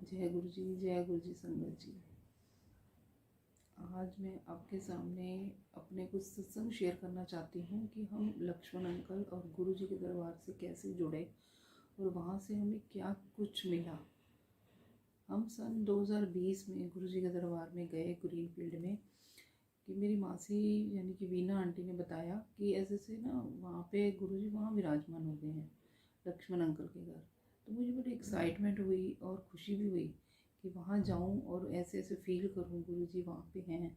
जय गुरु जी संगत जी। आज मैं आपके सामने अपने कुछ सत्संग शेयर करना चाहती हूँ कि हम लक्ष्मण अंकल और गुरु जी के दरबार से कैसे जुड़े और वहाँ से हमें क्या कुछ मिला। हम सन 2020 में गुरु जी के दरबार में गए ग्रीन फील्ड में कि मेरी मासी यानी कि वीना आंटी ने बताया कि ऐसे से ना वहाँ पे गुरु जी वहाँ विराजमान हो गए हैं लक्ष्मण अंकल के घर। तो मुझे बड़ी एक्साइटमेंट हुई और खुशी भी हुई कि वहाँ जाऊँ और ऐसे ऐसे फील करूँ गुरु जी वहाँ पे हैं।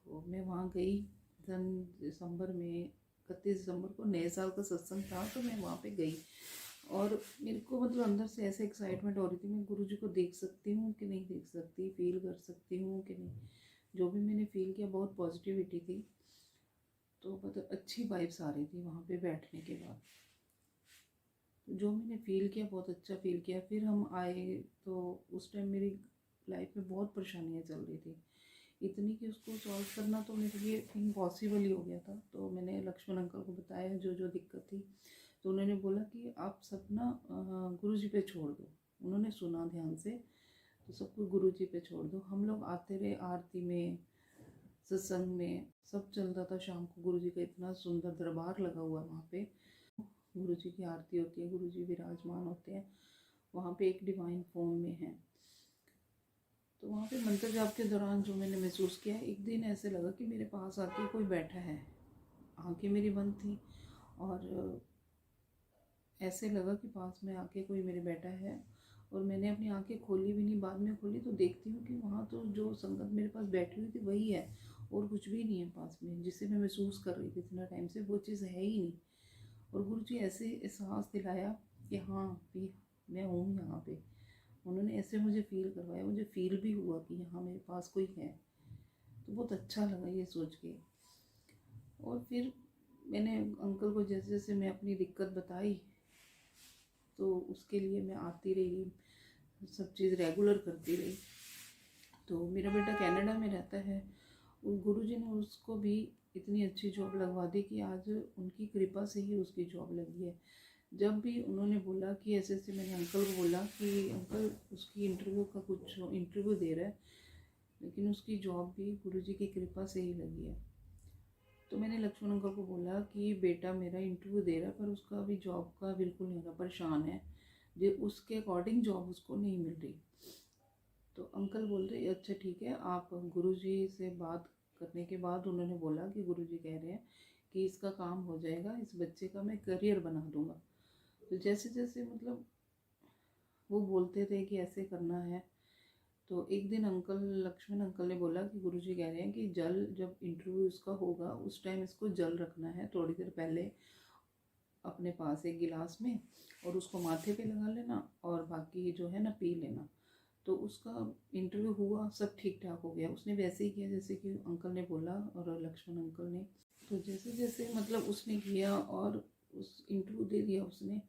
तो मैं वहाँ गई सन दिसंबर में, 31 दिसंबर को नए साल का सत्संग था, तो मैं वहाँ पे गई और मेरे को मतलब अंदर से ऐसे एक्साइटमेंट हो रही थी, मैं गुरु जी को देख सकती हूँ कि नहीं देख सकती, फील कर सकती हूँ कि नहीं। जो भी मैंने फील किया बहुत पॉजिटिविटी थी, तो मतलब अच्छी वाइब्स आ रही थी वहाँ पे बैठने के बाद। जो मैंने फ़ील किया बहुत अच्छा फ़ील किया। फिर हम आए तो उस टाइम मेरी लाइफ में बहुत परेशानियाँ चल रही थी, इतनी कि उसको सॉल्व करना तो मेरे लिए इम्पॉसिबल ही हो गया था। तो मैंने लक्ष्मण अंकल को बताया जो जो दिक्कत थी, तो उन्होंने बोला कि आप सब ना गुरु जी पे छोड़ दो। उन्होंने सुना ध्यान से, तो सब कुछ गुरु जी पे छोड़ दो। हम लोग आते रहे आरती में, सत्संग में, सब चलता था। शाम को गुरु जी का इतना सुंदर दरबार लगा हुआ वहाँ पे, गुरु जी की आरती होती है, गुरु जी विराजमान होते हैं वहाँ पे, एक डिवाइन फॉर्म में है। तो वहाँ पे मंत्र जाप के दौरान जो मैंने महसूस किया, एक दिन ऐसे लगा कि मेरे पास आके कोई बैठा है। आंखें मेरी बंद थी और ऐसे लगा कि पास में आके कोई मेरे बैठा है, और मैंने अपनी आंखें खोली भी नहीं, बाद में खोली तो देखती हूँ कि वहाँ तो जो संगत मेरे पास बैठी हुई थी वही है और कुछ भी नहीं है पास में, जिसे मैं महसूस कर रही थी इतना टाइम से, वो चीज़ है ही नहीं। और गुरु जी ऐसे एहसास दिलाया कि हाँ भी मैं हूँ यहाँ पे। उन्होंने ऐसे मुझे फ़ील करवाया, मुझे फ़ील भी हुआ कि यहाँ मेरे पास कोई है। तो बहुत अच्छा लगा ये सोच के। और फिर मैंने अंकल को जैसे जैसे मैं अपनी दिक्कत बताई, तो उसके लिए मैं आती रही, सब चीज़ रेगुलर करती रही। तो मेरा बेटा कनाडा में रहता है, और गुरु जी ने उसको भी इतनी अच्छी जॉब लगवा दी कि आज उनकी कृपा से ही उसकी जॉब लगी है। जब भी उन्होंने बोला कि ऐसे ऐसे, मैंने अंकल को बोला कि अंकल उसकी इंटरव्यू का कुछ इंटरव्यू दे रहा है, लेकिन उसकी जॉब भी गुरु जी की कृपा से ही लगी है। तो मैंने लक्ष्मण अंकल को बोला कि बेटा मेरा इंटरव्यू दे रहा है, पर उसका अभी जॉब का बिल्कुल नहीं होगा, परेशान है, जो उसके अकॉर्डिंग जॉब उसको नहीं मिल रही। तो अंकल बोल रहे अच्छा ठीक है, आप गुरु जी से बात करने के बाद उन्होंने बोला कि गुरु जी कह रहे हैं कि इसका काम हो जाएगा, इस बच्चे का मैं करियर बना दूंगा। तो जैसे जैसे मतलब वो बोलते थे कि ऐसे करना है, तो एक दिन अंकल, लक्ष्मण अंकल ने बोला कि गुरु जी कह रहे हैं कि जल, जब इंटरव्यू इसका होगा उस टाइम इसको जल रखना है थोड़ी देर पहले अपने पास एक गिलास में, और उसको माथे पे लगा लेना और बाकी जो है ना पी लेना। तो उसका इंटरव्यू हुआ, सब ठीक ठाक हो गया, उसने वैसे ही किया जैसे कि अंकल ने बोला, और लक्ष्मण अंकल ने। तो जैसे जैसे मतलब उसने किया और उस इंटरव्यू दे दिया उसने,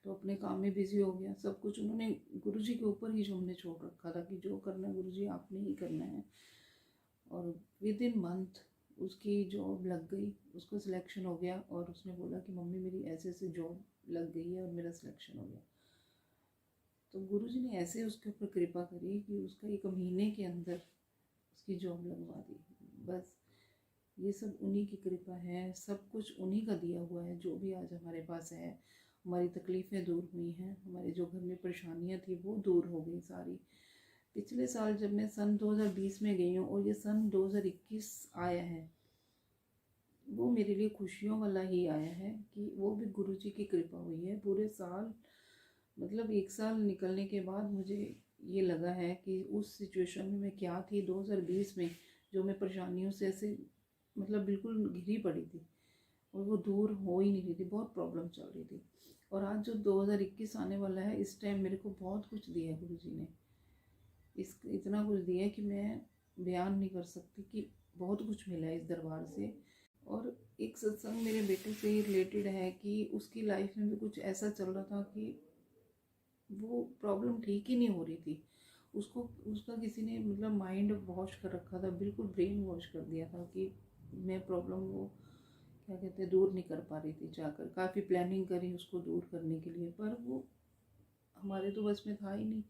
तो अपने काम में बिजी हो गया। सब कुछ उन्होंने गुरु जी के ऊपर ही जो हमने छोड़ रखा था कि जो करना है गुरु जी आपने ही करना है। और विद इन मंथ उसकी जॉब लग गई, उसको सिलेक्शन हो गया, और उसने बोला कि मम्मी मेरी ऐसे ऐसे जॉब लग गई है और मेरा सिलेक्शन हो गया। तो गुरु जी ने ऐसे उसके ऊपर कृपा करी कि उसका 1 महीने के अंदर उसकी जॉब लगवा दी। बस ये सब उन्हीं की कृपा है, सब कुछ उन्हीं का दिया हुआ है। जो भी आज हमारे पास है, हमारी तकलीफ़ें दूर हुई हैं, हमारे जो घर में परेशानियां थी वो दूर हो गई सारी। पिछले साल जब मैं सन 2020 में गई हूँ और ये सन 2021 आया है, वो मेरे लिए खुशियों वाला ही आया है कि वो भी गुरु जी की कृपा हुई है। पूरे साल मतलब 1 साल निकलने के बाद मुझे ये लगा है कि उस सिचुएशन में मैं क्या थी 2020 में, जो मैं परेशानियों से ऐसे मतलब बिल्कुल घिरी पड़ी थी और वो दूर हो ही नहीं रही थी, बहुत प्रॉब्लम चल रही थी। और आज जो 2021 आने वाला है, इस टाइम मेरे को बहुत कुछ दिया है गुरु जी ने, इतना कुछ दिया है कि मैं बयान नहीं कर सकती कि बहुत कुछ मिला है इस दरबार से। और एक सत्संग मेरे बेटे से ही रिलेटेड है कि उसकी लाइफ में भी कुछ ऐसा चल रहा था कि वो प्रॉब्लम ठीक ही नहीं हो रही थी उसको। उसका किसी ने मतलब माइंड वॉश कर रखा था, बिल्कुल ब्रेन वॉश कर दिया था कि मैं प्रॉब्लम वो क्या कहते हैं दूर नहीं कर पा रही थी। जाकर काफ़ी प्लानिंग करी उसको दूर करने के लिए, पर वो हमारे तो बस में था ही नहीं।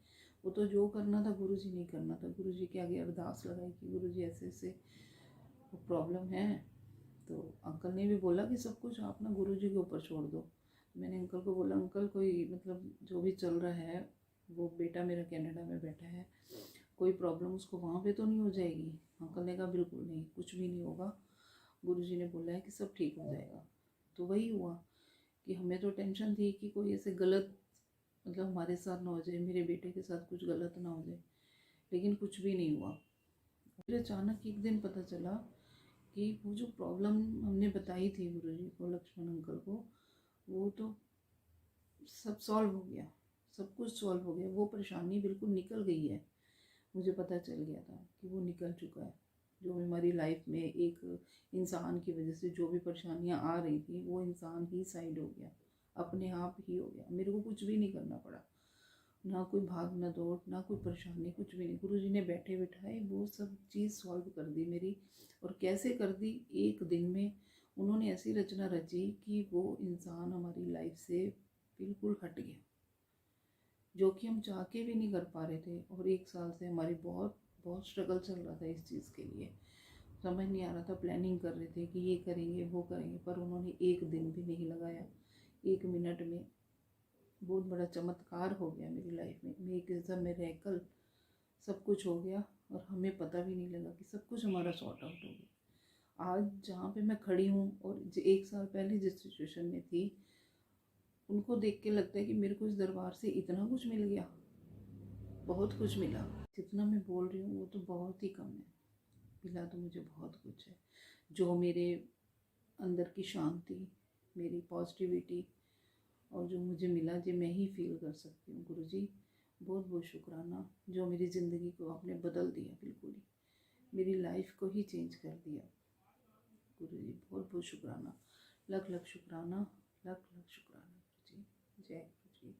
वो तो जो करना था गुरु जी नहीं करना था। गुरु जी के आगे अरदास लगाई कि गुरु जी ऐसे ऐसे वो प्रॉब्लम है। तो अंकल ने भी बोला कि सब कुछ आप ना गुरु जी के ऊपर छोड़ दो। मैंने अंकल को बोला, अंकल कोई मतलब जो भी चल रहा है, वो बेटा मेरा कनाडा में बैठा है, कोई प्रॉब्लम उसको वहाँ पे तो नहीं हो जाएगी? अंकल ने कहा बिल्कुल नहीं, कुछ भी नहीं होगा, गुरुजी ने बोला है कि सब ठीक हो जाएगा। तो वही हुआ कि हमें तो टेंशन थी कि कोई ऐसे गलत मतलब हमारे साथ ना हो जाए, मेरे बेटे के साथ कुछ गलत ना हो जाए, लेकिन कुछ भी नहीं हुआ। फिर अचानक एक दिन पता चला कि वो जो प्रॉब्लम हमने बताई थी गुरुजी को, लक्ष्मण अंकल को, वो तो सब सॉल्व हो गया, सब कुछ सॉल्व हो गया। वो परेशानी बिल्कुल निकल गई है। मुझे पता चल गया था कि वो निकल चुका है। जो हमारी लाइफ में एक इंसान की वजह से जो भी परेशानियां आ रही थी, वो इंसान ही साइड हो गया, अपने आप ही हो गया। मेरे को कुछ भी नहीं करना पड़ा, ना कोई भाग ना दौड़, ना कोई परेशानी, कुछ भी नहीं। गुरु जी ने बैठे बिठाए वो सब चीज़ सॉल्व कर दी मेरी। और कैसे कर दी? एक दिन में उन्होंने ऐसी रचना रची कि वो इंसान हमारी लाइफ से बिल्कुल हट गया, जो कि हम चाह के भी नहीं कर पा रहे थे। और एक साल से हमारी बहुत बहुत स्ट्रगल चल रहा था इस चीज़ के लिए। समझ नहीं आ रहा था, प्लानिंग कर रहे थे कि ये करेंगे वो करेंगे, पर उन्होंने एक दिन भी नहीं लगाया। 1 मिनट में बहुत बड़ा चमत्कार हो गया मेरी लाइफ में। मैं एक एकदम मिरेकल, सब कुछ हो गया और हमें पता भी नहीं लगा कि सब कुछ हमारा सॉर्ट आउट हो गया। आज जहाँ पे मैं खड़ी हूँ और 1 साल पहले जिस सिचुएशन में थी, उनको देख के लगता है कि मेरे को इस दरबार से इतना कुछ मिल गया, बहुत कुछ मिला। जितना मैं बोल रही हूँ वो तो बहुत ही कम है। मिला तो मुझे बहुत कुछ है। जो मेरे अंदर की शांति, मेरी पॉजिटिविटी और जो मुझे मिला, जो मैं ही फील कर सकती हूँ। गुरुजी बहुत बहुत शुक्राना, जो मेरी ज़िंदगी को आपने बदल दिया, बिल्कुल ही मेरी लाइफ को ही चेंज कर दिया। गुरुजी बहुत बहुत शुक्राना, लख लख शुक्राना, लख लख शुक्राना। गुरुजी जय गुरुजी।